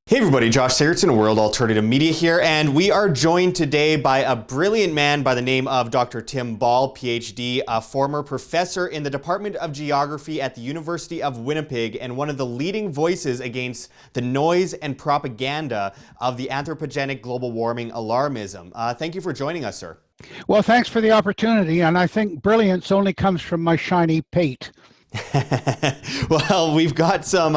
Hey everybody, Josh Sigurdson, World Alternative Media here, and we are joined today by a brilliant man by the name of Dr. Tim Ball, PhD, a former professor in the Department of Geography at the University of Winnipeg, and one of the leading voices against the noise and propaganda of the anthropogenic global warming alarmism. Thank you for joining us, sir. Well, thanks for the opportunity, and I think brilliance only comes from my shiny pate. Well, we've got some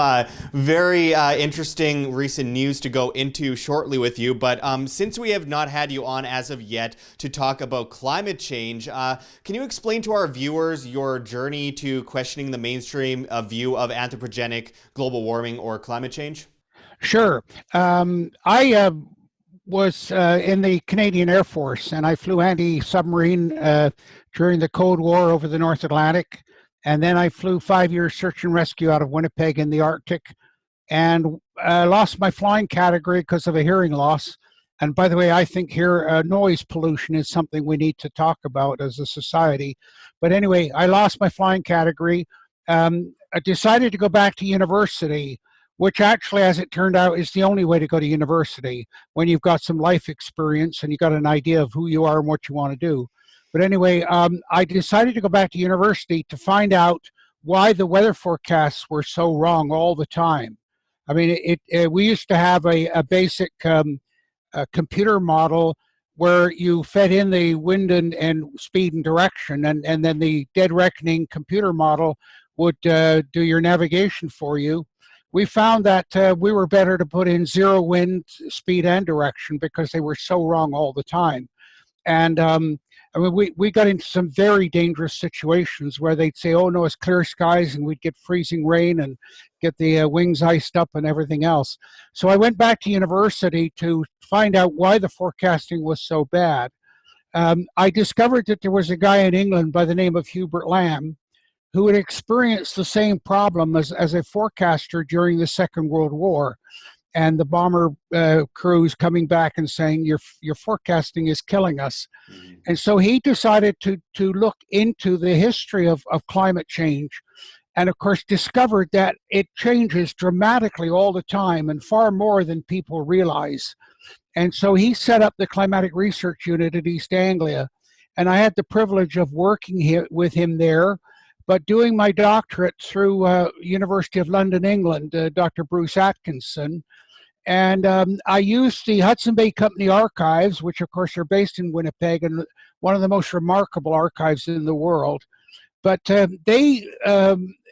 very interesting recent news to go into shortly with you, but since we have not had you on as of yet to talk about climate change, can you explain to our viewers your journey to questioning the mainstream view of anthropogenic global warming or climate change? Sure. I was in the Canadian Air Force, and I flew anti-submarine during the Cold War over the North Atlantic. And then I flew 5 years search and rescue out of Winnipeg in the Arctic, and lost my flying category because of a hearing loss. And by the way, I think here noise pollution is something we need to talk about as a society. But anyway, I lost my flying category. I decided to go back to university, which actually, as it turned out, is the only way to go to university when you've got some life experience and you've got an idea of who you are and what you want to do. But anyway, I decided to go back to university to find out why the weather forecasts were so wrong all the time. I mean, we used to have a basic computer model where you fed in the wind and speed and direction, and then the dead reckoning computer model would do your navigation for you. We found that we were better to put in zero wind, speed, and direction because they were so wrong all the time. And I mean, we got into some very dangerous situations where they'd say, oh, no, it's clear skies, and we'd get freezing rain and get the wings iced up and everything else. So I went back to university to find out why the forecasting was so bad. I discovered that there was a guy in England by the name of Hubert Lamb who had experienced the same problem as a forecaster during the Second World War. And the bomber crews coming back and saying, your forecasting is killing us. Mm-hmm. And so he decided to look into the history of climate change, and of course discovered that it changes dramatically all the time and far more than people realize. And so he set up the Climatic Research Unit at East Anglia, and I had the privilege of working with him there, but doing my doctorate through University of London, England, Dr. Bruce Atkinson. And I used the Hudson Bay Company archives, which of course are based in Winnipeg and one of the most remarkable archives in the world. But they,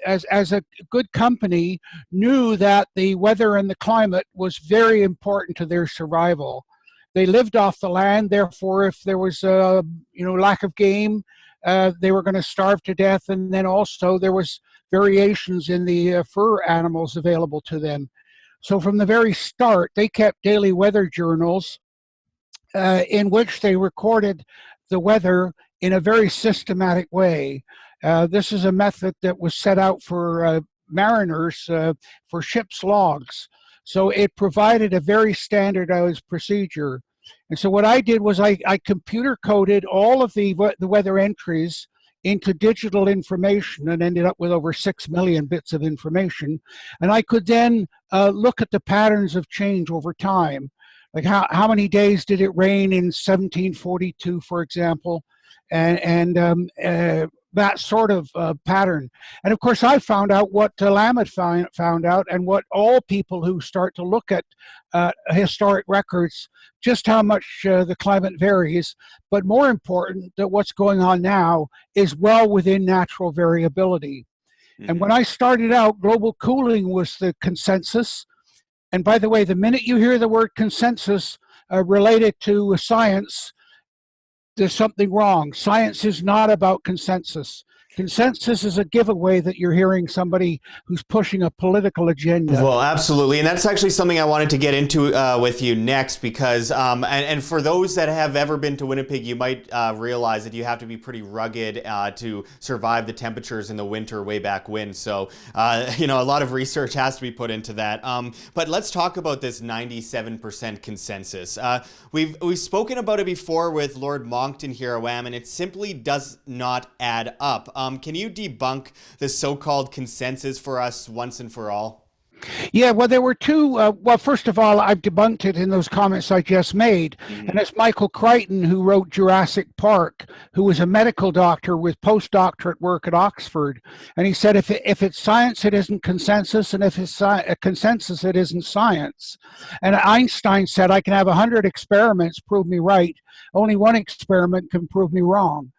as a good company, knew that the weather and the climate was very important to their survival. They lived off the land, therefore, if there was lack of game, they were going to starve to death. And then also there was variations in the fur animals available to them. So from the very start, they kept daily weather journals in which they recorded the weather in a very systematic way. This is a method that was set out for mariners for ship's logs. So it provided a very standardized procedure. And so what I did was I computer coded all of the weather entries into digital information and ended up with over 6 million bits of information. And I could then look at the patterns of change over time. Like how many days did it rain in 1742, for example, and that sort of pattern. And of course, I found out what Lamb had found out, and what all people who start to look at historic records, just how much the climate varies, but more important, that what's going on now is well within natural variability. Mm-hmm. And when I started out, global cooling was the consensus. And by the way, the minute you hear the word consensus related to science, there's something wrong. Science is not about consensus. Consensus is a giveaway that you're hearing somebody who's pushing a political agenda. Well, absolutely. And that's actually something I wanted to get into with you next, because, and for those that have ever been to Winnipeg, you might realize that you have to be pretty rugged to survive the temperatures in the winter way back when. So, a lot of research has to be put into that. But let's talk about this 97% consensus. We've spoken about it before with Lord Moncton here at WAM, and it simply does not add up. Can you debunk the so-called consensus for us once and for all? Yeah, well, there were two. Well, first of all, I've debunked it in those comments I just made. And Hmm. it's Michael Crichton, who wrote Jurassic Park, who was a medical doctor with postdoctorate work at Oxford. And he said, if it's science, it isn't consensus. And if it's a consensus, it isn't science. And Einstein said, I can have 100 experiments prove me right. Only one experiment can prove me wrong.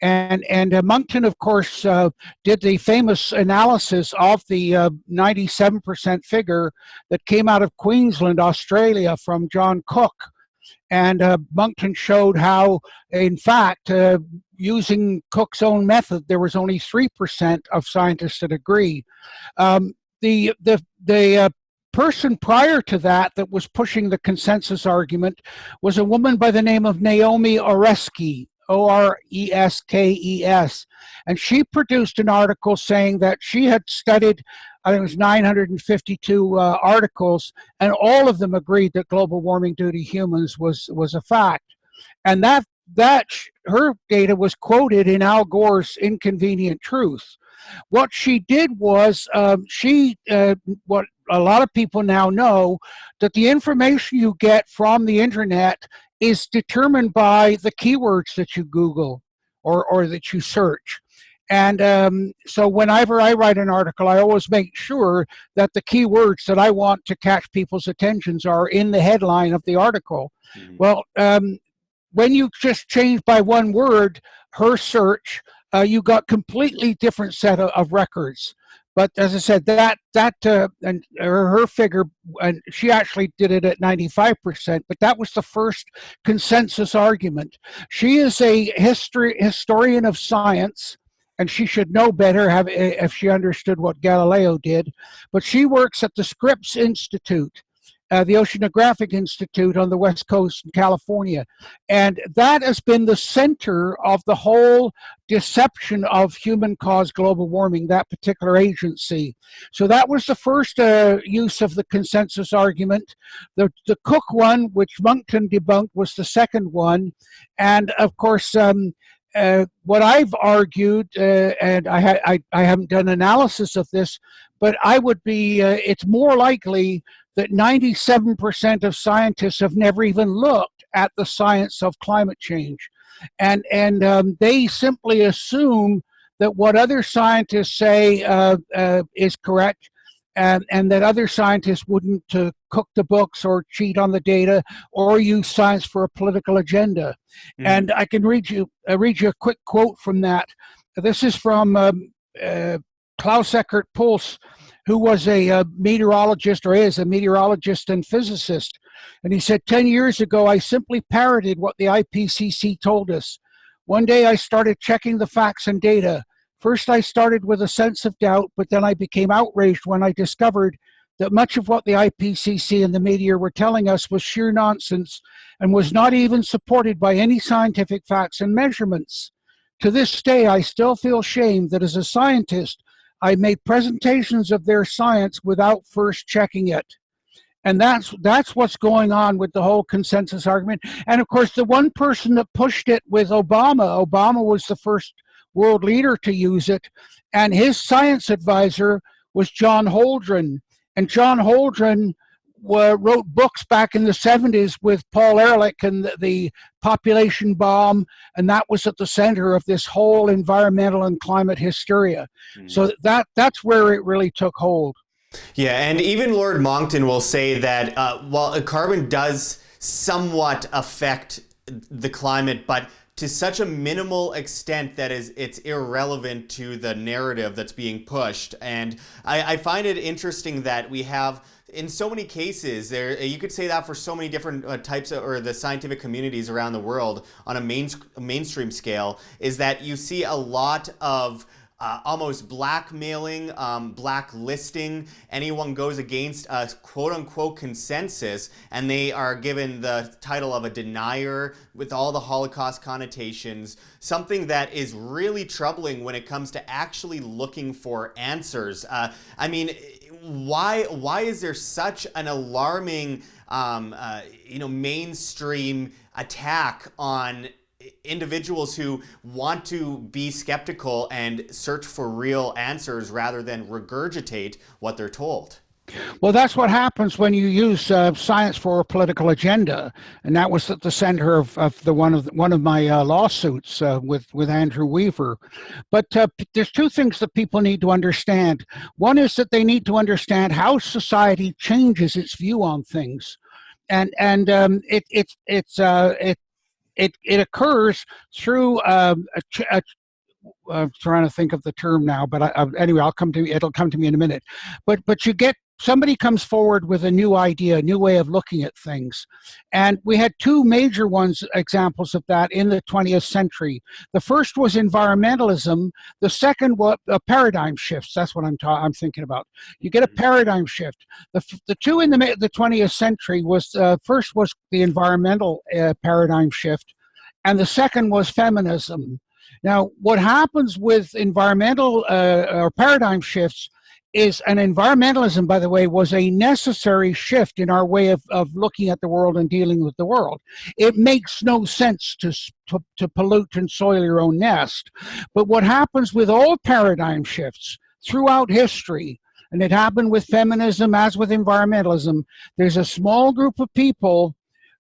And Monkton, of course, did the famous analysis of the 97% figure that came out of Queensland, Australia, from John Cook. And Monkton showed how, in fact, using Cook's own method, there was only 3% of scientists that agree. The person prior to that was pushing the consensus argument was a woman by the name of Naomi Oreskes, Oreskes. And she produced an article saying that she had studied, I think it was 952 articles, and all of them agreed that global warming due to humans was a fact. And that her data was quoted in Al Gore's Inconvenient Truth. What she did was what a lot of people now know, that the information you get from the internet is determined by the keywords that you Google or that you search. And so whenever I write an article, I always make sure that the keywords that I want to catch people's attentions are in the headline of the article. Hmm. Well, when you just change by one word, her search, you got completely different set of records. But as I said, and her figure, and she actually did it at 95%. But that was the first consensus argument. She is a historian of science, and she should know better if she understood what Galileo did. But she works at the Scripps Institute, the Oceanographic Institute on the West Coast in California. And that has been the center of the whole deception of human-caused global warming, that particular agency. So that was the first use of the consensus argument. The Cook one, which Monkton debunked, was the second one. And of course, what I've argued, and I haven't done analysis of this, but I would be, it's more likely that 97% of scientists have never even looked at the science of climate change. And they simply assume that what other scientists say is correct, and that other scientists wouldn't cook the books or cheat on the data or use science for a political agenda. Hmm. And I can read you a quick quote from that. This is from Klaus Eckert Puls, who was a meteorologist, or is a meteorologist and physicist. And he said, 10 years ago, I simply parroted what the IPCC told us. One day I started checking the facts and data. First, I started with a sense of doubt, but then I became outraged when I discovered that much of what the IPCC and the media were telling us was sheer nonsense and was not even supported by any scientific facts and measurements. To this day, I still feel shame that as a scientist, I made presentations of their science without first checking it. And that's what's going on with the whole consensus argument. And of course, the one person that pushed it with Obama was the first world leader to use it, and his science advisor was John Holdren. And John Holdren wrote books back in the 70s with Paul Ehrlich and the population bomb, and that was at the center of this whole environmental and climate hysteria. Hmm. So that's where it really took hold. Yeah, and even Lord Monckton will say that while carbon does somewhat affect the climate, but to such a minimal extent that it's irrelevant to the narrative that's being pushed. And I find it interesting that we have, in so many cases, there you could say that for so many different types of, or the scientific communities around the world on a mainstream scale, is that you see a lot of almost blackmailing, blacklisting anyone goes against a quote-unquote consensus, and they are given the title of a denier with all the Holocaust connotations, something that is really troubling when it comes to actually looking for answers. I mean, why is there such an alarming mainstream attack on individuals who want to be skeptical and search for real answers rather than regurgitate what they're told? Well, that's what happens when you use science for a political agenda, and that was at the center of one of my lawsuits with Andrew Weaver. But there's two things that people need to understand. One is that they need to understand how society changes its view on things, and it occurs through I'm trying to think of the term now, but anyway, it'll come to me in a minute. But you get somebody comes forward with a new idea, a new way of looking at things, and we had two major examples of that in the 20th century. The first was environmentalism. The second was paradigm shifts. That's what I'm thinking about. You get a paradigm shift. The two in the 20th century was first was the environmental paradigm shift, and the second was feminism. Now, what happens with environmental or paradigm shifts is, an environmentalism, by the way, was a necessary shift in our way of looking at the world and dealing with the world. It makes no sense to pollute and soil your own nest. But what happens with all paradigm shifts throughout history, and it happened with feminism as with environmentalism, there's a small group of people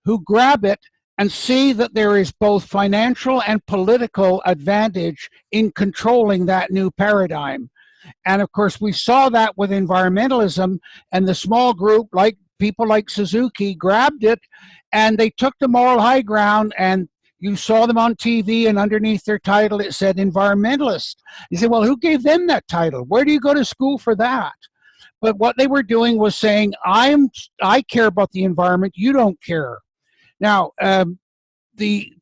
who grab it and see that there is both financial and political advantage in controlling that new paradigm. And of course, we saw that with environmentalism, and the small group, like people like Suzuki, grabbed it, and they took the moral high ground, and you saw them on TV, and underneath their title it said environmentalist. You say, well, who gave them that title? Where do you go to school for that? But what they were doing was saying, I care about the environment, you don't care. Now, the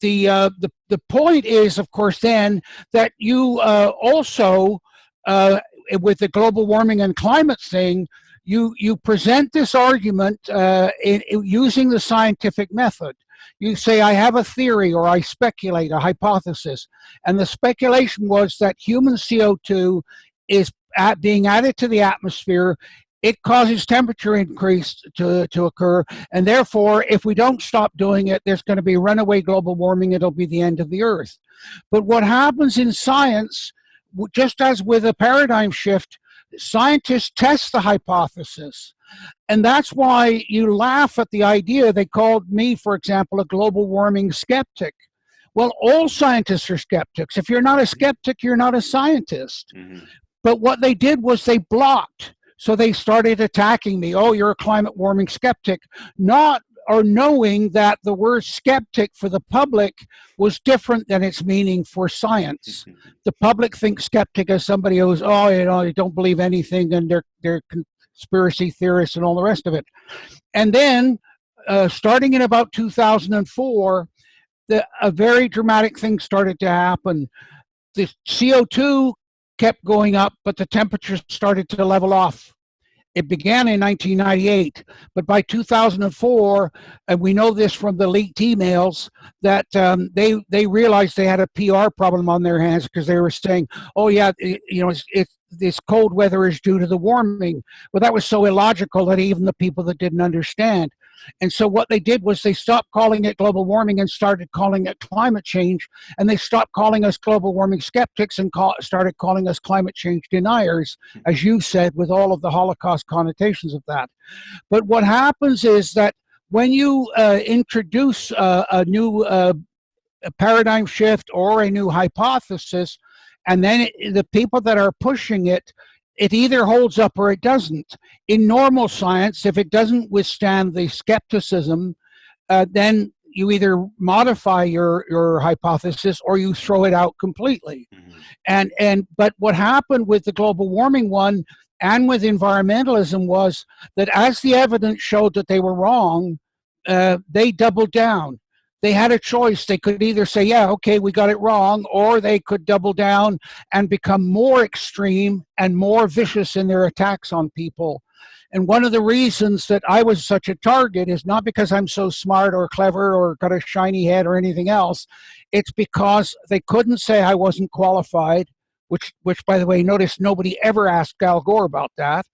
point is, of course, then that you also, with the global warming and climate thing, you present this argument using the scientific method. You say, I have a theory, or I speculate, a hypothesis, and the speculation was that human CO2 is being added to the atmosphere. It causes temperature increase to occur, and therefore, if we don't stop doing it, there's going to be runaway global warming. It'll be the end of the Earth. But what happens in science, just as with a paradigm shift, scientists test the hypothesis. And that's why you laugh at the idea. They called me, for example, a global warming skeptic. Well, all scientists are skeptics. If you're not a skeptic, you're not a scientist. Mm-hmm. But what they did was they blocked. So they started attacking me. Oh, you're a climate warming skeptic. Not or knowing that the word skeptic for the public was different than its meaning for science. The public thinks skeptic as somebody who's, oh, they don't believe anything, and they're conspiracy theorists and all the rest of it. And then, starting in about 2004, a very dramatic thing started to happen. The CO2 kept going up, but the temperatures started to level off. It began in 1998, but by 2004, and we know this from the leaked emails, that they realized they had a PR problem on their hands, because they were saying, oh yeah, this cold weather is due to the warming. Well, that was so illogical that even the people that didn't understand. And so what they did was they stopped calling it global warming and started calling it climate change. And they stopped calling us global warming skeptics and started calling us climate change deniers, as you said, with all of the Holocaust connotations of that. But what happens is that when you introduce a new paradigm shift or a new hypothesis, and then the people that are pushing it, it either holds up or it doesn't. In normal science, if it doesn't withstand the skepticism, then you either modify your hypothesis or you throw it out completely. Mm-hmm. But what happened with the global warming one and with environmentalism was that as the evidence showed that they were wrong, they doubled down. They had a choice. They could either say, yeah, okay, we got it wrong, or they could double down and become more extreme and more vicious in their attacks on people. And one of the reasons that I was such a target is not because I'm so smart or clever or got a shiny head or anything else. It's because they couldn't say I wasn't qualified, which by the way, notice nobody ever asked Al Gore about that,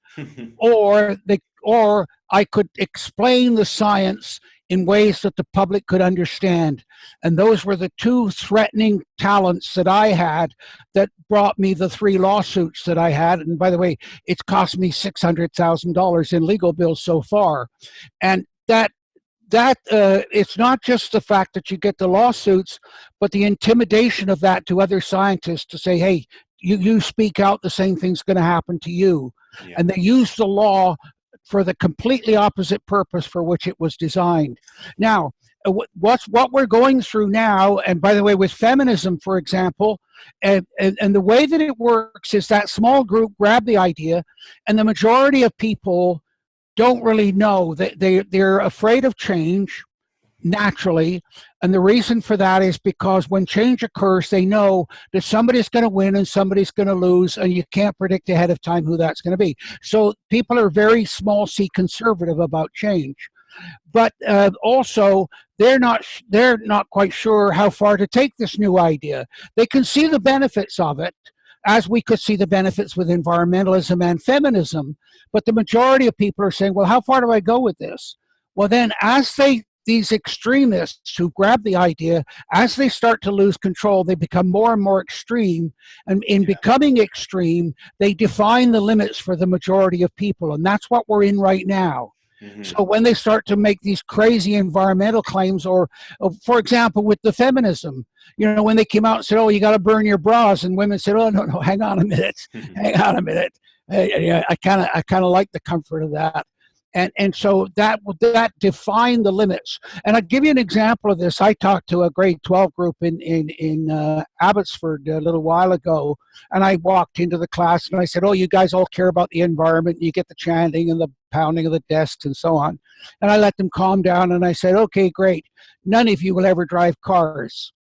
or I could explain the science in ways that the public could understand. And those were the two threatening talents that I had that brought me the 3 lawsuits that I had. And by the way, it's cost me $600,000 in legal bills so far. And that it's not just the fact that you get the lawsuits, but the intimidation of that to other scientists to say, hey, you speak out, the same thing's going to happen to you. Yeah. And they use the law for the completely opposite purpose for which it was designed. Now, what we're going through now, and by the way, with feminism, for example, and the way that it works is that small group grab the idea, and the majority of people don't really know that they're afraid of change naturally. And the reason for that is because when change occurs, they know that somebody's going to win and somebody's going to lose, and you can't predict ahead of time who that's going to be. So people are very small c conservative about change. But also, they're not quite sure how far to take this new idea. They can see the benefits of it, as we could see the benefits with environmentalism and feminism. But the majority of people are saying, well, how far do I go with this? Well, then as these extremists who grab the idea, as they start to lose control, they become more and more extreme. And in becoming extreme, they define the limits for the majority of people. And that's what we're in right now. Mm-hmm. So when they start to make these crazy environmental claims, or for example, with the feminism, you know, when they came out and said, oh, you got to burn your bras, and women said, oh, no, hang on a minute, hang on a minute. I kind of like the comfort of that. And so that defined the limits. And I'll give you an example of this. I talked to a grade 12 group in Abbotsford a little while ago, and I walked into the class and I said, oh, you guys all care about the environment. You get the chanting and the pounding of the desks and so on. And I let them calm down, and I said, okay, great. None of you will ever drive cars.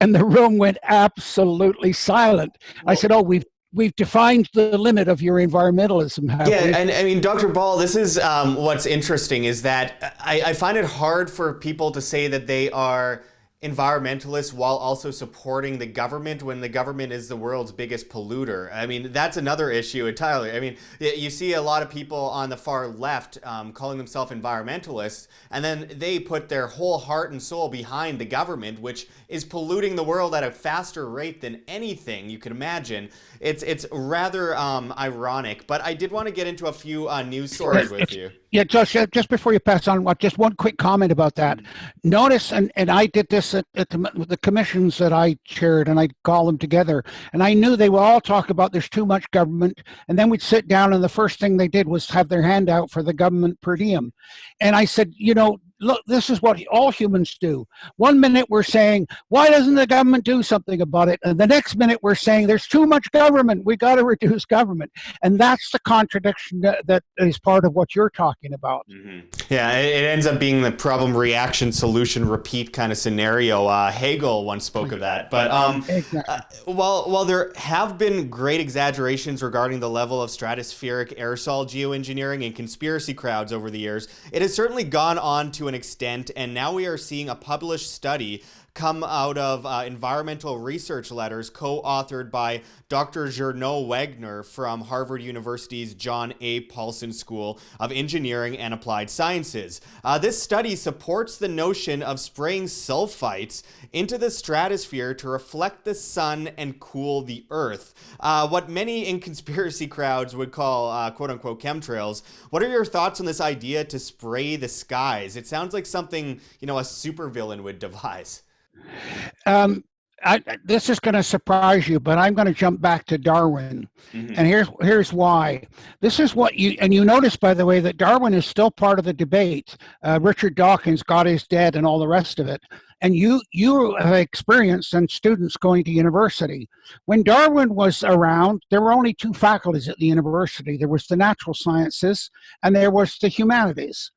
And the room went absolutely silent. I said, oh, we've defined the limit of your environmentalism. Yeah, and I mean, Dr. Ball, this is what's interesting is that I find it hard for people to say that they are environmentalists while also supporting the government when the government is the world's biggest polluter. I mean, that's another issue entirely. I mean, you see a lot of people on the far left calling themselves environmentalists, and then they put their whole heart and soul behind the government, which is polluting the world at a faster rate than anything you could imagine. It's rather ironic, but I did want to get into a few news stories with you. Yeah, Josh, just before you pass on, just one quick comment about that. Notice, and I did this at the commissions that I chaired, and I call them together, and I knew they would all talk about there's too much government, and then we'd sit down, and the first thing they did was have their hand out for the government per diem. And I said, you know, look, this is what all humans do. One minute we're saying, why doesn't the government do something about it? And the next minute we're saying, there's too much government. We got to reduce government. And that's the contradiction that is part of what you're talking about. Mm-hmm. Yeah, it ends up being the problem, reaction, solution, repeat kind of scenario. Hegel once spoke of that. But exactly. While there have been great exaggerations regarding the level of stratospheric aerosol geoengineering and conspiracy crowds over the years, it has certainly gone on to an extent, and now we are seeing a published study come out of environmental research letters co-authored by Dr. Gernot Wagner from Harvard University's John A. Paulson School of Engineering and Applied Sciences. This study supports the notion of spraying sulfites into the stratosphere to reflect the sun and cool the earth. What many in conspiracy crowds would call quote-unquote chemtrails. What are your thoughts on this idea to spray the skies? It sounds like something, you know, a supervillain would devise. This is going to surprise you, but I'm going to jump back to Darwin. Mm-hmm. And here's why. This is what you notice, by the way, that Darwin is still part of the debate. Richard Dawkins, God is dead, and all the rest of it. And you have experience and students going to university. When Darwin was around, there were only 2 faculties at the university. There was the natural sciences and there was the humanities.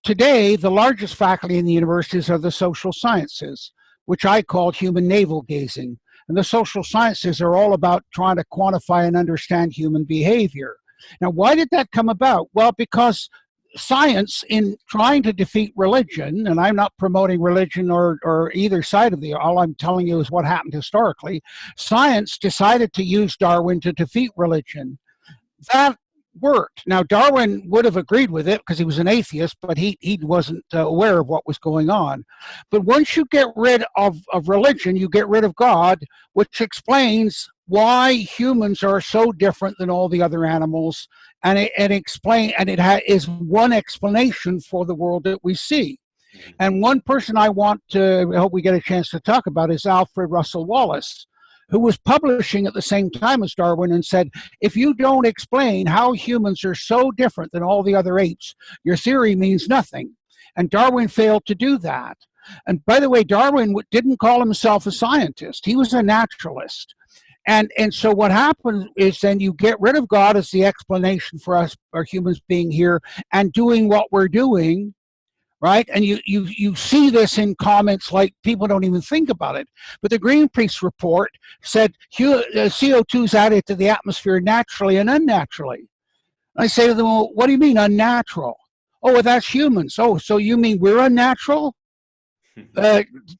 Today, the largest faculty in the universities are the social sciences, which I call human navel gazing. And the social sciences are all about trying to quantify and understand human behavior. Now, why did that come about? Well, because science, in trying to defeat religion, and I'm not promoting religion or either side of all I'm telling you is what happened historically, science decided to use Darwin to defeat religion. That worked. Now, Darwin would have agreed with it because he was an atheist, but he wasn't aware of what was going on. But once you get rid of religion, you get rid of God, which explains why humans are so different than all the other animals, and it is one explanation for the world that we see. And one person I hope we get a chance to talk about is Alfred Russel Wallace, who was publishing at the same time as Darwin and said, if you don't explain how humans are so different than all the other apes, your theory means nothing. And Darwin failed to do that. And by the way, Darwin didn't call himself a scientist. He was a naturalist. And so what happens is then you get rid of God as the explanation for us, or humans being here and doing what we're doing, right? And you see this in comments like people don't even think about it. But the Greenpeace report said CO2 is added to the atmosphere naturally and unnaturally. I say to them, well, what do you mean unnatural? Oh, well, that's humans. Oh, so you mean we're unnatural?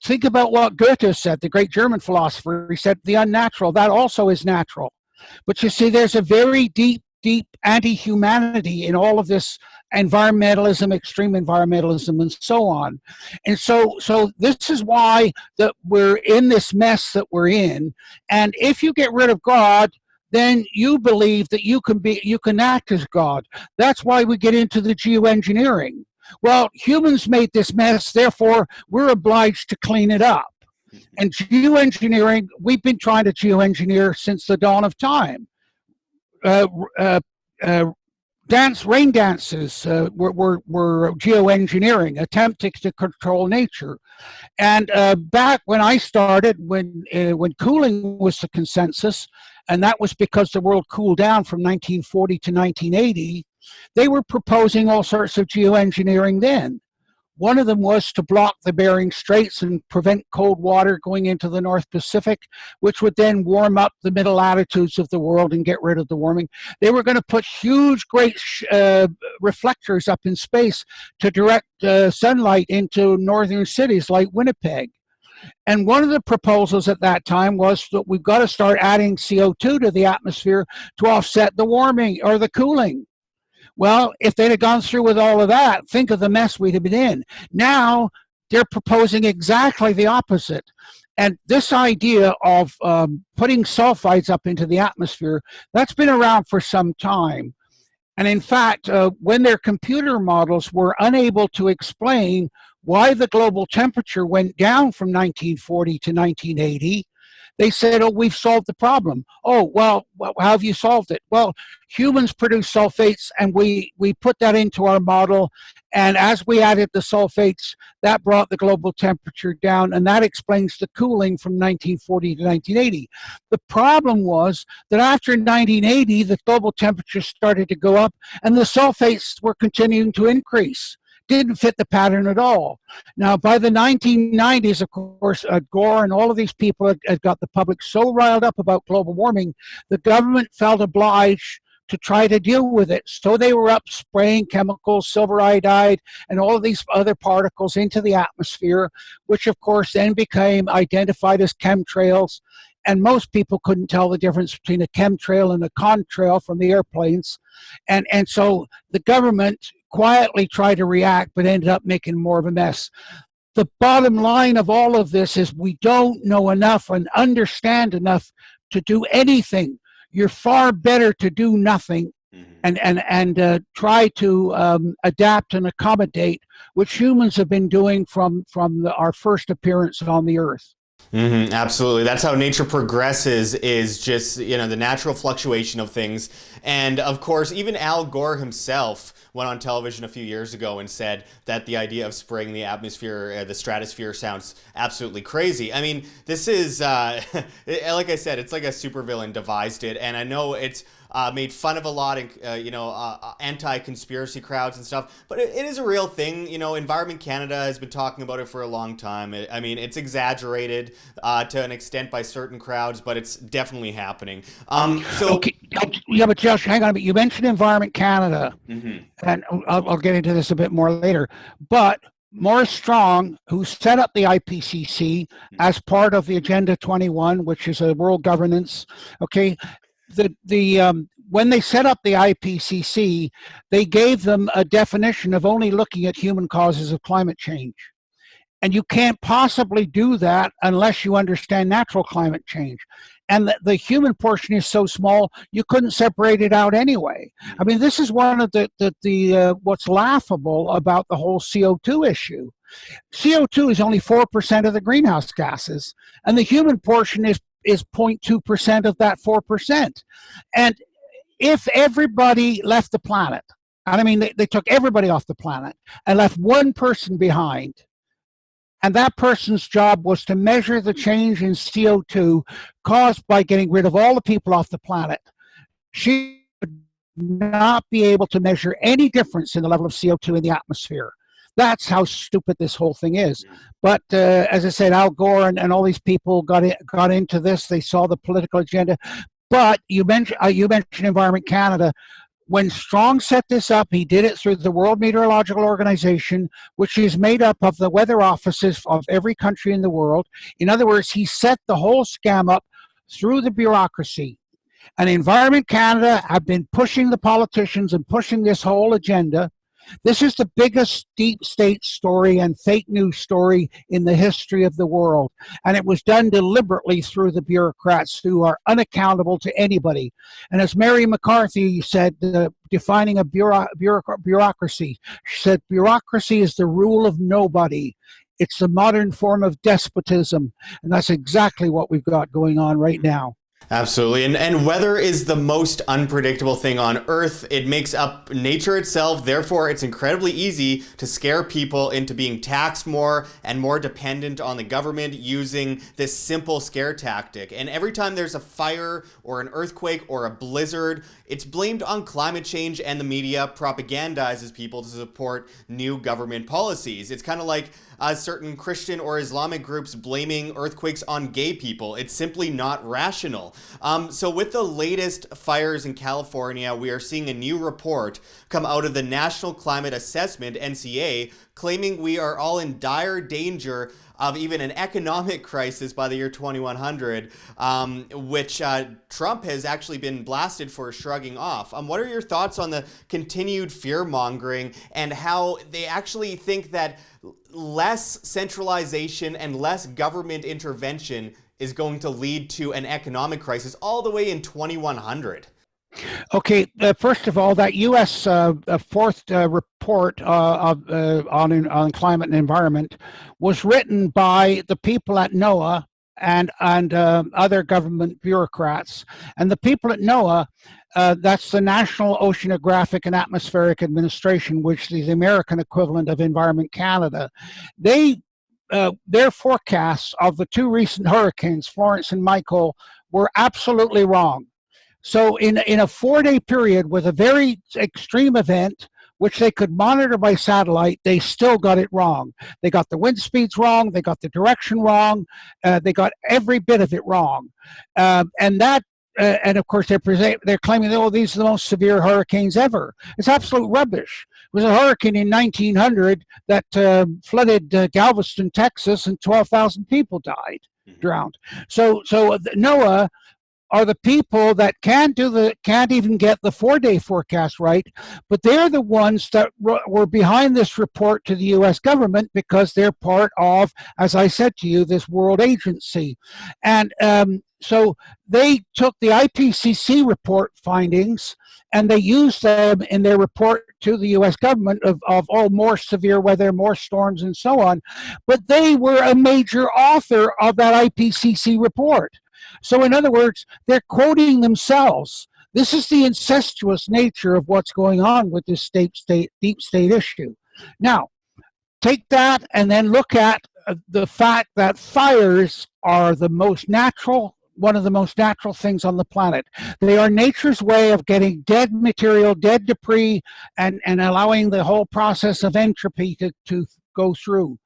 Think about what Goethe said, the great German philosopher. He said the unnatural, that also is natural. But you see, there's a very deep anti-humanity in all of this environmentalism, extreme environmentalism, and so on. And so this is why that we're in this mess that we're in. And if you get rid of God, then you believe that you can act as God. That's why we get into the geoengineering. Well, humans made this mess, therefore we're obliged to clean it up. And geoengineering, we've been trying to geoengineer since the dawn of time. Rain dances were geoengineering, attempting to control nature. And back when I started, when cooling was the consensus, and that was because the world cooled down from 1940 to 1980, they were proposing all sorts of geoengineering then. One of them was to block the Bering Straits and prevent cold water going into the North Pacific, which would then warm up the middle latitudes of the world and get rid of the warming. They were going to put huge, great reflectors up in space to direct sunlight into northern cities like Winnipeg. And one of the proposals at that time was that we've got to start adding CO2 to the atmosphere to offset the warming or the cooling. Well, if they'd have gone through with all of that, think of the mess we'd have been in. Now, they're proposing exactly the opposite. And this idea of putting sulfides up into the atmosphere, that's been around for some time. And in fact, when their computer models were unable to explain why the global temperature went down from 1940 to 1980, they said, oh, we've solved the problem. Oh, well, how have you solved it? Well, humans produce sulfates, and we put that into our model. And as we added the sulfates, that brought the global temperature down, and that explains the cooling from 1940 to 1980. The problem was that after 1980, the global temperature started to go up, and the sulfates were continuing to increase. Didn't fit the pattern at all. Now, by the 1990s, of course, Gore and all of these people had got the public so riled up about global warming, the government felt obliged to try to deal with it. So they were up spraying chemicals, silver iodide, and all of these other particles into the atmosphere, which, of course, then became identified as chemtrails. And most people couldn't tell the difference between a chemtrail and a contrail from the airplanes. And so the government quietly tried to react, but ended up making more of a mess. The bottom line of all of this is we don't know enough and understand enough to do anything. You're far better to do nothing and try to adapt and accommodate, which humans have been doing from our first appearance on the earth. Absolutely. That's how nature progresses, is just, the natural fluctuation of things. And of course, even Al Gore himself went on television a few years ago and said that the idea of spraying the atmosphere, the stratosphere, sounds absolutely crazy. I mean, this is, like I said, it's like a supervillain devised it. And I know it's made fun of a lot, anti-conspiracy crowds and stuff, but it is a real thing. Environment Canada has been talking about it for a long time. I mean, it's exaggerated to an extent by certain crowds, but it's definitely happening. Okay. Yeah, but Josh, hang on a minute. You mentioned Environment Canada, and I'll get into this a bit more later, but Maurice Strong, who set up the IPCC as part of the Agenda 21, which is a world governance, okay, when they set up the IPCC, they gave them a definition of only looking at human causes of climate change. And you can't possibly do that unless you understand natural climate change. And the human portion is so small, you couldn't separate it out anyway. I mean, this is one of what's laughable about the whole CO2 issue. CO2 is only 4% of the greenhouse gases, and the human portion is 0.2% of that 4%. And if everybody left the planet, and I mean, they took everybody off the planet and left one person behind, and that person's job was to measure the change in CO2 caused by getting rid of all the people off the planet, she would not be able to measure any difference in the level of CO2 in the atmosphere. That's how stupid this whole thing is. But as I said, Al Gore and all these people got into this. They saw the political agenda. But you mentioned Environment Canada. When Strong set this up, he did it through the World Meteorological Organization, which is made up of the weather offices of every country in the world. In other words, he set the whole scam up through the bureaucracy. And Environment Canada have been pushing the politicians and pushing this whole agenda. This is the biggest deep state story and fake news story in the history of the world. And it was done deliberately through the bureaucrats who are unaccountable to anybody. And as Mary McCarthy said, defining a bureaucracy, she said, bureaucracy is the rule of nobody. It's the modern form of despotism. And that's exactly what we've got going on right now. Absolutely. And weather is the most unpredictable thing on Earth. It makes up nature itself. Therefore, it's incredibly easy to scare people into being taxed more and more dependent on the government using this simple scare tactic. And every time there's a fire or an earthquake or a blizzard, it's blamed on climate change, and the media propagandizes people to support new government policies. It's kind of like certain Christian or Islamic groups blaming earthquakes on gay people. It's simply not rational. So with the latest fires in California, we are seeing a new report come out of the National Climate Assessment, NCA, claiming we are all in dire danger of even an economic crisis by the year 2100, which Trump has actually been blasted for shrugging off. What are your thoughts on the continued fear-mongering and how they actually think that less centralization and less government intervention is going to lead to an economic crisis all the way in 2100? Okay, first of all, that U.S. fourth report on climate and environment was written by the people at NOAA and other government bureaucrats. And the people at NOAA, that's the National Oceanographic and Atmospheric Administration, which is the American equivalent of Environment Canada. Their forecasts of the two recent hurricanes, Florence and Michael, were absolutely wrong. So in a 4-day period with a very extreme event, which they could monitor by satellite, they still got it wrong. They got the wind speeds wrong, they got the direction wrong, they got every bit of it wrong. And of course they're claiming that, oh, these are the most severe hurricanes ever. It's absolute rubbish. It was a hurricane in 1900 that flooded Galveston, Texas, and 12,000 people died, drowned. So NOAA are the people that can't even get the 4-day forecast right, but they're the ones that were behind this report to the U.S. government because they're part of, as I said to you, this world agency. And so they took the IPCC report findings and they used them in their report to the U.S. government of more severe weather, more storms, and so on. But they were a major author of that IPCC report. So in other words, they're quoting themselves. This is the incestuous nature of what's going on with this deep state issue. Now, take that and then look at the fact that fires are the most natural, one of the most natural things on the planet. They are nature's way of getting dead material, dead debris, and allowing the whole process of entropy to go through.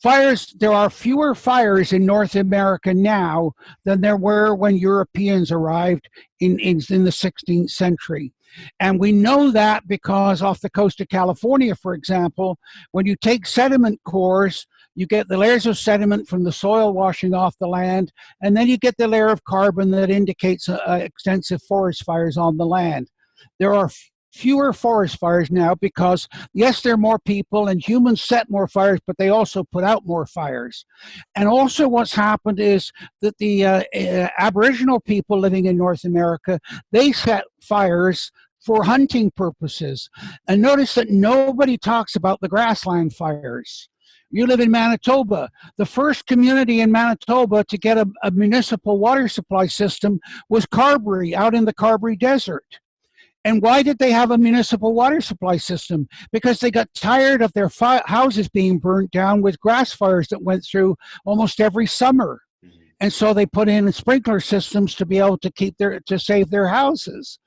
Fires, there are fewer fires in North America now than there were when Europeans arrived in the 16th century. And we know that because off the coast of California, for example, when you take sediment cores, You get the layers of sediment from the soil washing off the land, and then you get the layer of carbon that indicates extensive forest fires on the land. There are fewer forest fires now because, yes, there are more people and humans set more fires, but they also put out more fires. And also what's happened is that the Aboriginal people living in North America, they set fires for hunting purposes. And notice that nobody talks about the grassland fires. You live in Manitoba. The first community in Manitoba to get a municipal water supply system was Carberry, out in the Carberry Desert. And why did they have a municipal water supply system? Because they got tired of their houses being burnt down with grass fires that went through almost every summer. And so they put in sprinkler systems to be able to save their houses.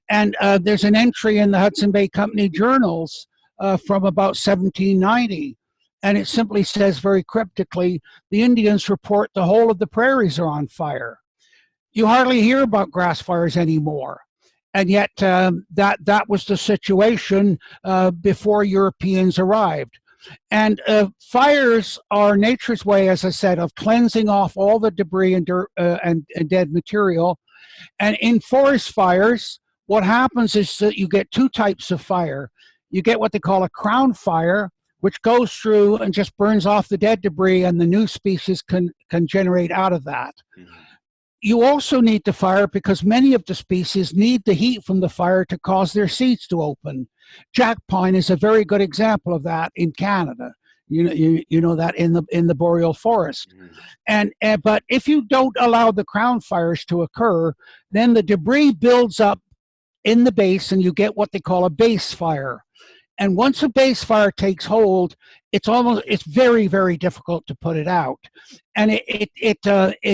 And there's an entry in the Hudson Bay Company journals from about 1790. And it simply says very cryptically, the Indians report the whole of the prairies are on fire. You hardly hear about grass fires anymore. And yet that was the situation before Europeans arrived. And fires are nature's way, as I said, of cleansing off all the debris and dirt and dead material. And in forest fires, what happens is that you get two types of fire. You get what they call a crown fire, which goes through and just burns off the dead debris, and the new species can generate out of that. Mm-hmm. You also need the fire because many of the species need the heat from the fire to cause their seeds to open. Jack pine is a very good example of that in Canada. You know that in the boreal forest. Mm-hmm. But if you don't allow the crown fires to occur, then the debris builds up in the base, and you get what they call a base fire. And once a base fire takes hold, it's very, very difficult to put it out. And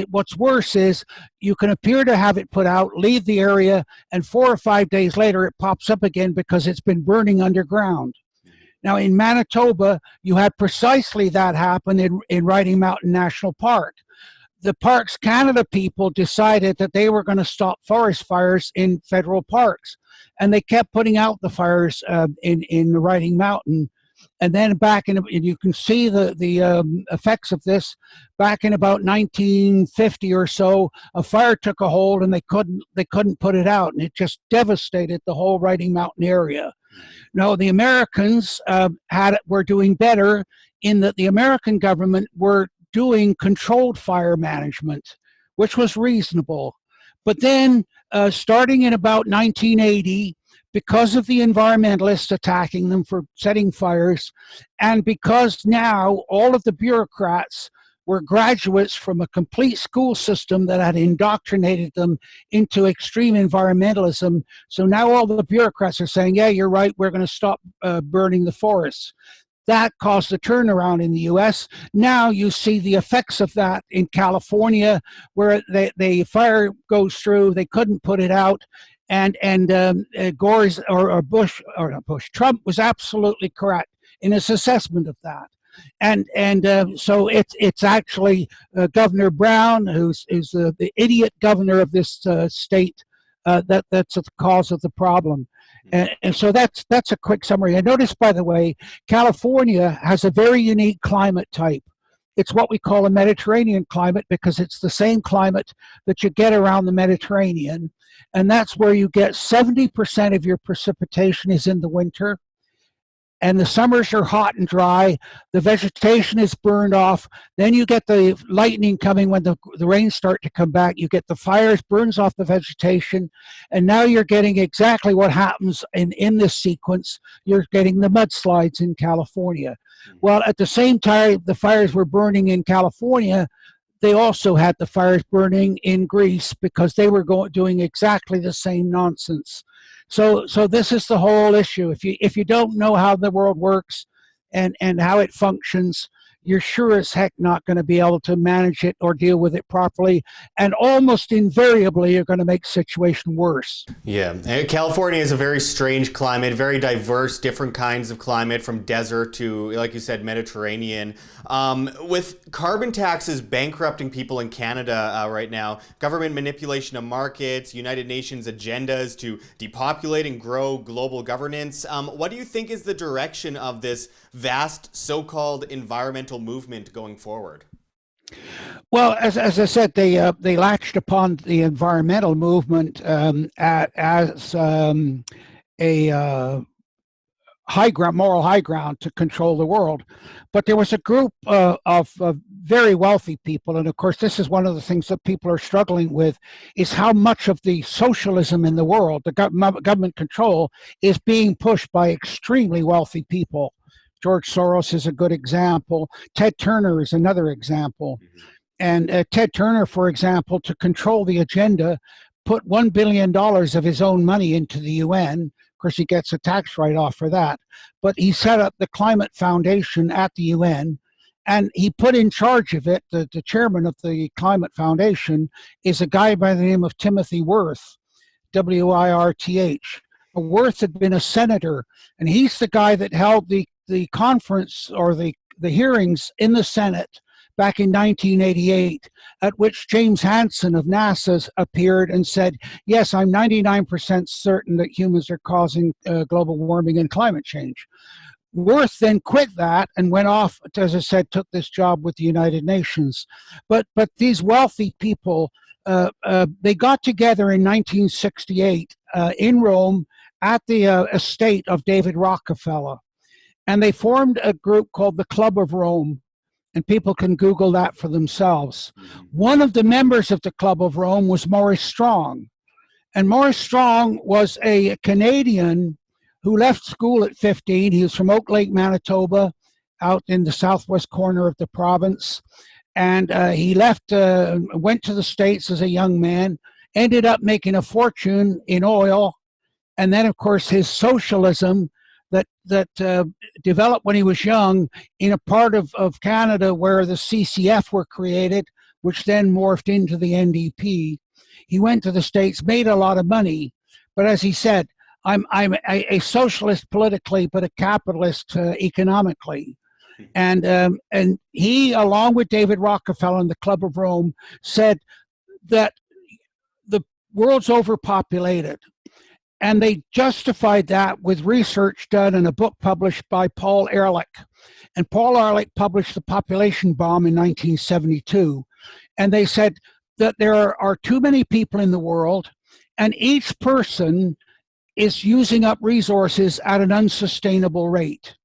what's worse is you can appear to have it put out, leave the area, and 4 or 5 days later it pops up again because it's been burning underground. Now in Manitoba, you had precisely that happen in Riding Mountain National Park. The Parks Canada people decided that they were going to stop forest fires in federal parks, and they kept putting out the fires in the Riding Mountain. And then and you can see the effects of this back in about 1950 or so. A fire took a hold, and they couldn't put it out, and it just devastated the whole Riding Mountain area. Now the Americans were doing better in that the American government were doing controlled fire management, which was reasonable. But then starting in about 1980, because of the environmentalists attacking them for setting fires, and because now all of the bureaucrats were graduates from a complete school system that had indoctrinated them into extreme environmentalism. So now all the bureaucrats are saying, yeah, you're right, we're going to stop burning the forests. That caused a turnaround in the U.S. Now you see the effects of that in California, where the fire goes through, they couldn't put it out, and Trump was absolutely correct in his assessment of that. And so it's actually Governor Brown, who's the idiot governor of this state, that's the cause of the problem. And so that's a quick summary. I noticed, by the way, California has a very unique climate type. It's what we call a Mediterranean climate because it's the same climate that you get around the Mediterranean. And that's where you get 70% of your precipitation is in the winter. And the summers are hot and dry, the vegetation is burned off, then you get the lightning coming when the rains start to come back, you get the fires, burns off the vegetation, and now you're getting exactly what happens in this sequence. You're getting the mudslides in California. Well, at the same time the fires were burning in California, they also had the fires burning in Greece because they were doing exactly the same nonsense. So this is the whole issue. If you don't know how the world works and how it functions, you're sure as heck not going to be able to manage it or deal with it properly. And almost invariably, you're going to make the situation worse. Yeah. California is a very strange climate, very diverse, different kinds of climate, from desert to, like you said, Mediterranean. With carbon taxes bankrupting people in Canada right now, government manipulation of markets, United Nations agendas to depopulate and grow global governance, what do you think is the direction of this vast so-called environmental environmental movement going forward? Well, as I said, they latched upon the environmental movement as a moral high ground to control the world. But there was a group of very wealthy people, and of course, this is one of the things that people are struggling with: is how much of the socialism in the world, the government control, is being pushed by extremely wealthy people. George Soros is a good example. Ted Turner is another example. And Ted Turner, for example, to control the agenda, put $1 billion of his own money into the UN. Of course, he gets a tax write-off for that. But he set up the Climate Foundation at the UN, and he put in charge of it, the chairman of the Climate Foundation is a guy by the name of Timothy Wirth, W-I-R-T-H. Wirth had been a senator, and he's the guy that held the conference or the hearings in the Senate back in 1988, at which James Hansen of NASA appeared and said, yes, I'm 99% certain that humans are causing global warming and climate change. Wirth then quit that and went off, as I said, took this job with the United Nations. But these wealthy people, they got together in 1968 in Rome at the estate of David Rockefeller. And they formed a group called the Club of Rome. And people can Google that for themselves. One of the members of the Club of Rome was Maurice Strong. And Maurice Strong was a Canadian who left school at 15. He was from Oak Lake, Manitoba, out in the southwest corner of the province. And he left, went to the States as a young man, ended up making a fortune in oil. And then, of course, his socialism that developed when he was young in a part of Canada where the CCF were created, which then morphed into the NDP. He went to the States, made a lot of money, but as he said, I'm a socialist politically, but a capitalist economically. And he, along with David Rockefeller and the Club of Rome, said that the world's overpopulated. And they justified that with research done in a book published by Paul Ehrlich. And Paul Ehrlich published The Population Bomb in 1972. And they said that there are too many people in the world, and each person is using up resources at an unsustainable rate.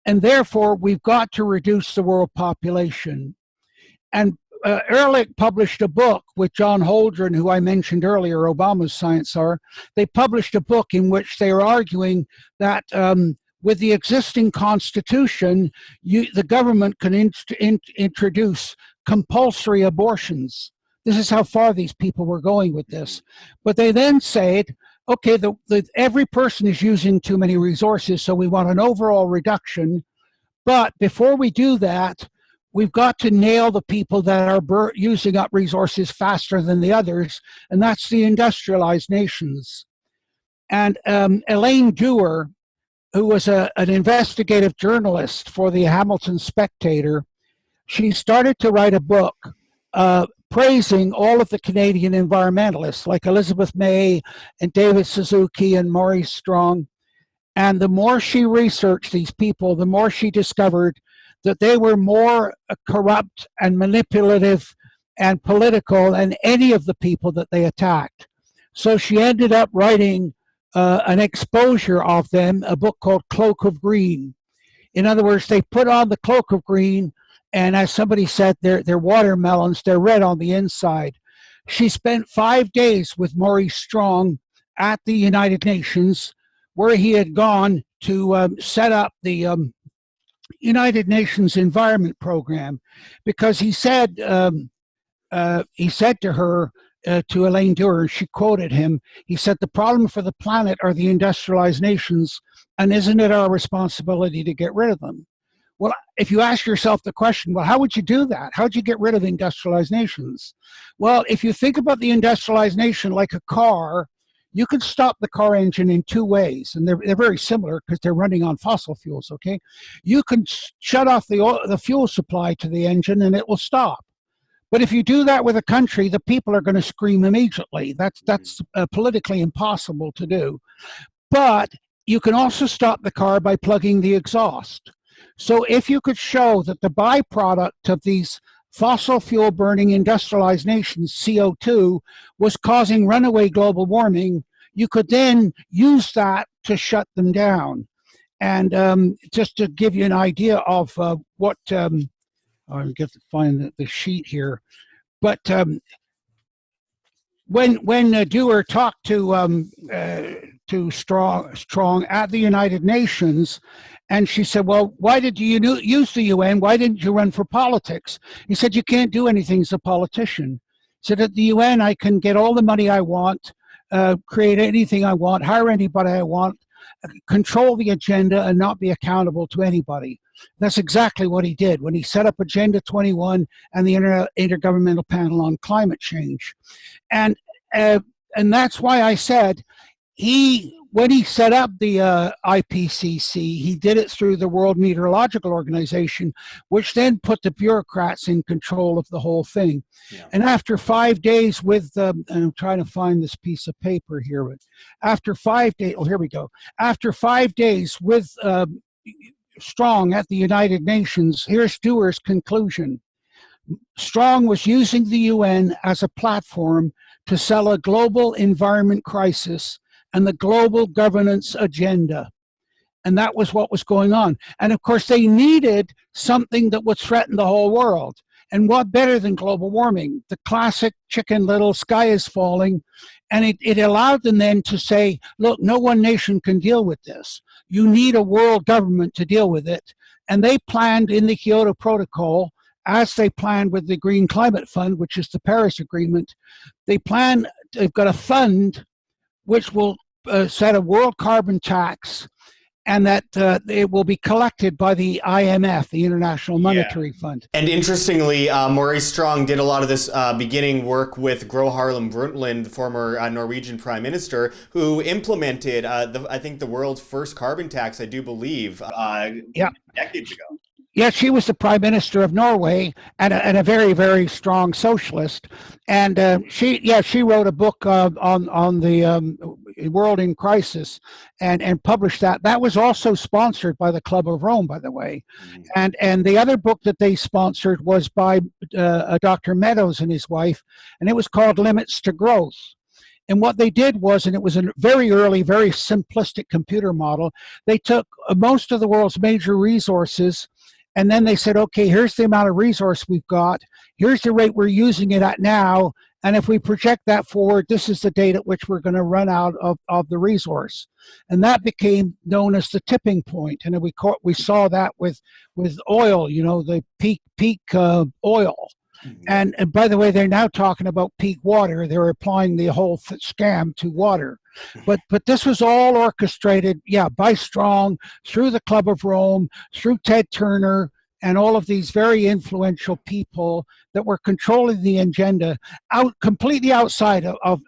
And therefore, we've got to reduce the world population. And Ehrlich published a book with John Holdren, who I mentioned earlier, Obama's Science Czar. They published a book in which they are arguing that with the existing constitution, the government can introduce compulsory abortions. This is how far these people were going with this. But they then said, okay, every person is using too many resources, so we want an overall reduction. But before we do that, we've got to nail the people that are using up resources faster than the others, and that's the industrialized nations. And Elaine Dewar, who was an investigative journalist for the Hamilton Spectator, she started to write a book praising all of the Canadian environmentalists, like Elizabeth May and David Suzuki and Maurice Strong. And the more she researched these people, the more she discovered that they were more corrupt and manipulative and political than any of the people that they attacked. So she ended up writing an exposure of them, a book called Cloak of Green. In other words, they put on the cloak of green, and as somebody said, they're watermelons, they're red on the inside. She spent 5 days with Maurice Strong at the United Nations, where he had gone to set up the United Nations Environment Program, because he said to her, to Elaine Dewar, she quoted him, he said, the problem for the planet are the industrialized nations, and isn't it our responsibility to get rid of them? Well, if you ask yourself the question, well, how would you do that? How would you get rid of industrialized nations? Well, if you think about the industrialized nation like a car, you can stop the car engine in 2 ways, and they're very similar because they're running on fossil fuels, okay? You can shut off the fuel supply to the engine and it will stop. But if you do that with a country, the people are going to scream immediately. That's politically impossible to do. But you can also stop the car by plugging the exhaust. So if you could show that the byproduct of these fossil fuel burning industrialized nations, CO2, was causing runaway global warming, you could then use that to shut them down. And just to give you an idea of what, I'll get to find the sheet here, but when Dewar talked to Strong at the United Nations, and she said, well, why did you use the UN? Why didn't you run for politics? He said, you can't do anything as a politician. He said, at the UN, I can get all the money I want, create anything I want, hire anybody I want, control the agenda, and not be accountable to anybody. That's exactly what he did when he set up Agenda 21 and the Intergovernmental Panel on Climate Change. And that's why I said when he set up the IPCC, he did it through the World Meteorological Organization, which then put the bureaucrats in control of the whole thing. Yeah. And after 5 days with, and I'm trying to find this piece of paper here, but after 5 days, oh, here we go. After 5 days with Strong at the United Nations, here's Dewar's conclusion. Strong was using the UN as a platform to sell a global environment crisis and the global governance agenda. And that was what was going on. And of course, they needed something that would threaten the whole world. And what better than global warming? The classic Chicken Little, sky is falling. And it allowed them then to say, look, no one nation can deal with this. You need a world government to deal with it. And they planned in the Kyoto Protocol, as they planned with the Green Climate Fund, which is the Paris Agreement, they've got a fund which will set a world carbon tax, and that it will be collected by the IMF, the International Monetary Fund. And interestingly, Maurice Strong did a lot of this beginning work with Gro Harlem Brundtland, the former Norwegian Prime Minister, who implemented, I think, the world's first carbon tax, I do believe, decades ago. Yeah, she was the Prime Minister of Norway and a very, very strong socialist. And she wrote a book on the world in crisis and published that. That was also sponsored by the Club of Rome, by the way. Mm-hmm. And the other book that they sponsored was by Dr. Meadows and his wife, and it was called Limits to Growth. And what they did was, and it was a very early, very simplistic computer model, they took most of the world's major resources, and then they said, okay, here's the amount of resource we've got. Here's the rate we're using it at now. And if we project that forward, this is the date at which we're going to run out of the resource. And that became known as the tipping point. And we saw that with oil, the peak oil. And by the way, they're now talking about peak water. They're applying the whole scam to water. But this was all orchestrated, by Strong, through the Club of Rome, through Ted Turner, and all of these very influential people that were controlling the agenda completely outside of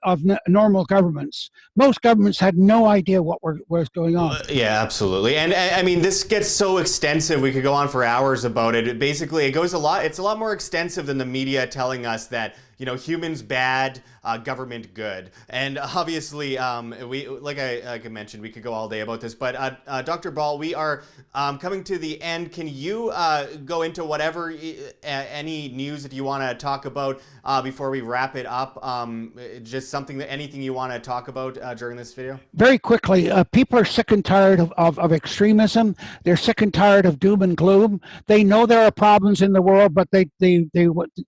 normal governments. Most governments had no idea what was going on. Yeah, absolutely. And I mean, this gets so extensive. We could go on for hours about it. Basically, it's a lot more extensive than the media telling us that, humans bad, government good. And obviously, we like I mentioned, we could go all day about this. But Dr. Ball, we are coming to the end. Can you go into whatever any news that you want to talk about before we wrap it up? Just anything you want to talk about during this video? Very quickly, people are sick and tired of extremism. They're sick and tired of doom and gloom. They know there are problems in the world, but they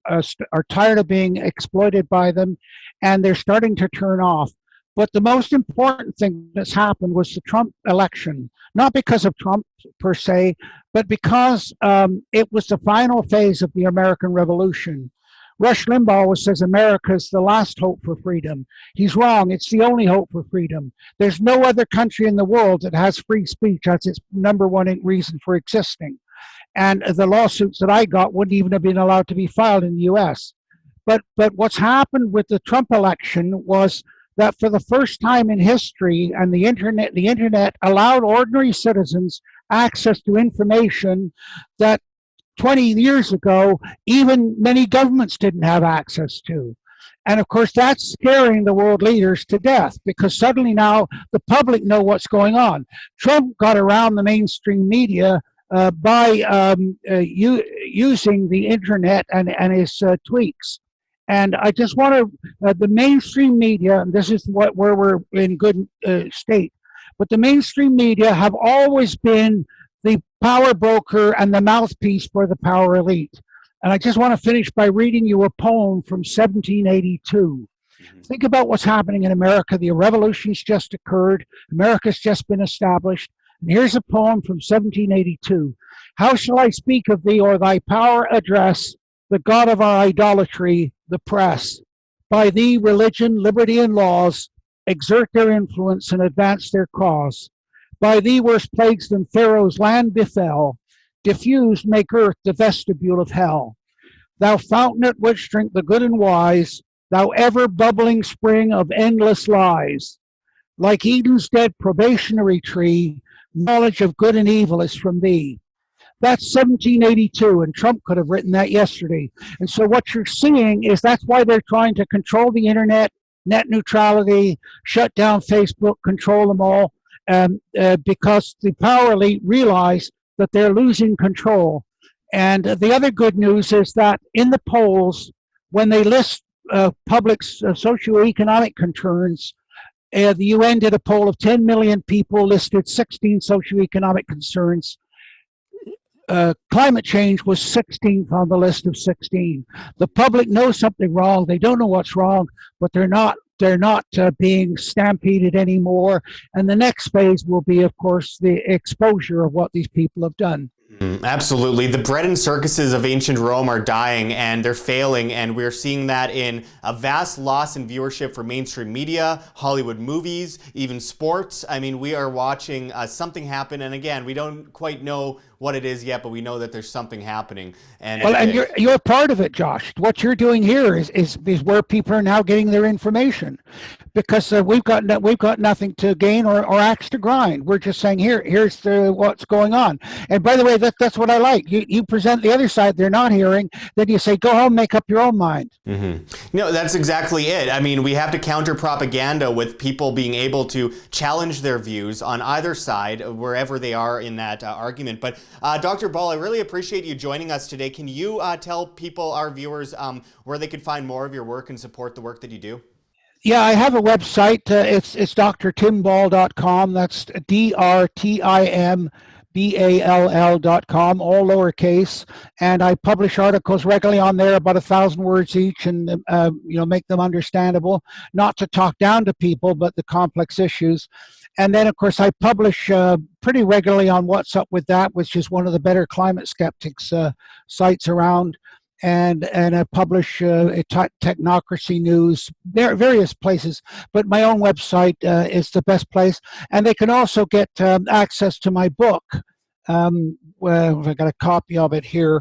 are tired of being exploited by them, and they're starting to turn off. But the most important thing that's happened was the Trump election, not because of Trump per se, but because it was the final phase of the American Revolution. Rush Limbaugh says America is the last hope for freedom. He's wrong. It's the only hope for freedom. There's no other country in the world that has free speech as its number one reason for existing. And the lawsuits that I got wouldn't even have been allowed to be filed in the US. But what's happened with the Trump election was that for the first time in history, and the internet allowed ordinary citizens access to information that 20 years ago, even many governments didn't have access to. And of course, that's scaring the world leaders to death, because suddenly now the public know what's going on. Trump got around the mainstream media by using the internet and his tweaks. And I just want to, the mainstream media, and this is where we're in good state, but the mainstream media have always been the power broker and the mouthpiece for the power elite. And I just want to finish by reading you a poem from 1782. Think about what's happening in America. The revolution's just occurred. America's just been established. And here's a poem from 1782. How shall I speak of thee or thy power address, the god of our idolatry, the press? By thee, religion, liberty, and laws exert their influence and advance their cause. By thee, worse plagues than Pharaoh's land befell, diffused make earth the vestibule of hell. Thou fountain at which drink the good and wise, thou ever bubbling spring of endless lies. Like Eden's dead probationary tree, knowledge of good and evil is from thee. That's 1782, and Trump could have written that yesterday. And so what you're seeing is that's why they're trying to control the internet, net neutrality, shut down Facebook, control them all, because the power elite realize that they're losing control. And the other good news is that in the polls, when they list public's socioeconomic concerns, the UN did a poll of 10 million people, listed 16 socioeconomic concerns. Climate change was 16th on the list of 16. The public knows something wrong. They don't know what's wrong, but they're not being stampeded anymore. And the next phase will be, of course, the exposure of what these people have done. Absolutely. The bread and circuses of ancient Rome are dying and they're failing, and we're seeing that in a vast loss in viewership for mainstream media, Hollywood movies, even sports. I mean, we are watching something happen, and again, we don't quite know what it is yet, but we know that there's something happening. And well, and you're part of it, Josh. What you're doing here is where people are now getting their information, because we've got nothing to gain or axe to grind. We're just saying here's what's going on. And by the way, that's what I like. You present the other side they're not hearing, then you say go home, make up your own mind. No, that's exactly it. I mean, we have to counter propaganda with people being able to challenge their views on either side, wherever they are in that argument. But Dr. Ball, I really appreciate you joining us today. Can you tell people, our viewers, where they could find more of your work and support the work that you do? Yeah, I have a website. It's drtimball.com. That's DRTIMBALL.com, all lowercase. And I publish articles regularly on there, about 1,000 words each, and make them understandable. Not to talk down to people, but the complex issues. And then, of course, I publish pretty regularly on What's Up With That, which is one of the better climate skeptics sites around. And I publish technocracy news, various places, but my own website is the best place. And they can also get access to my book. Well, I got a copy of it here.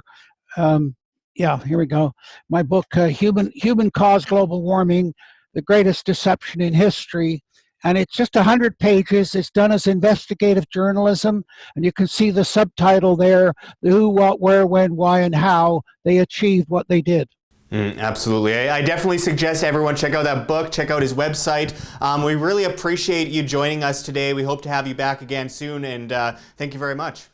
Yeah, here we go. My book, Human Caused Global Warming, The Greatest Deception in History. And it's just 100 pages. It's done as investigative journalism. And you can see the subtitle there, the who, what, where, when, why, and how they achieved what they did. Absolutely. I definitely suggest everyone check out that book, check out his website. We really appreciate you joining us today. We hope to have you back again soon. And thank you very much.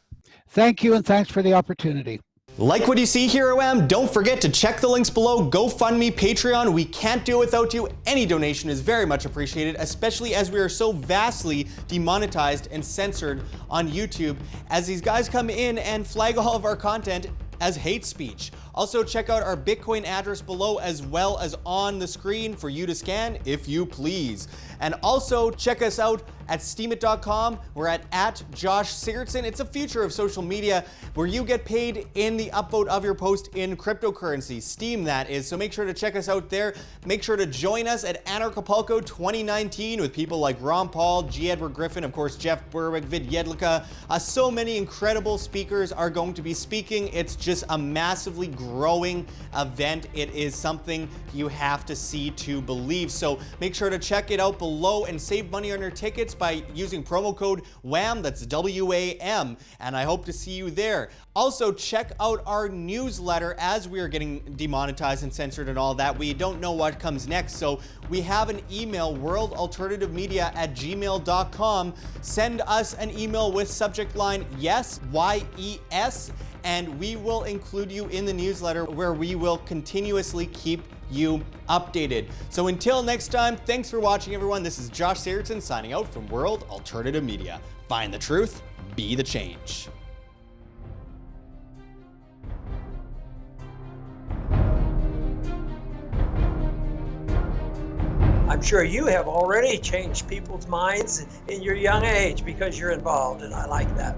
Thank you, and thanks for the opportunity. Like what you see here, OM? Don't forget to check the links below. GoFundMe, Patreon. We can't do it without you. Any donation is very much appreciated, especially as we are so vastly demonetized and censored on YouTube, as these guys come in and flag all of our content as hate speech. Also, check out our Bitcoin address below, as well as on the screen for you to scan if you please. And also check us out at steemit.com. We're at Josh Sigurdson. It's a future of social media where you get paid in the upvote of your post in cryptocurrency, Steem that is. So make sure to check us out there. Make sure to join us at Anarchapulco 2019 with people like Ron Paul, G. Edward Griffin, of course, Jeff Berwick, Vid Jedlicka. So many incredible speakers are going to be speaking. It's just a massively growing event. It is something you have to see to believe. So make sure to check it out below and save money on your tickets by using promo code WAM, that's WAM, and I hope to see you there. Also, check out our newsletter as we are getting demonetized and censored and all that. We don't know what comes next, so we have an email, worldalternativemedia@gmail.com. Send us an email with subject line YES, YES, and we will include you in the newsletter where we will continuously keep you updated. So until next time, thanks for watching, everyone. This is Josh Sigurdson signing out from World Alternative Media. Find the truth, be the change. I'm sure you have already changed people's minds in your young age because you're involved, and I like that.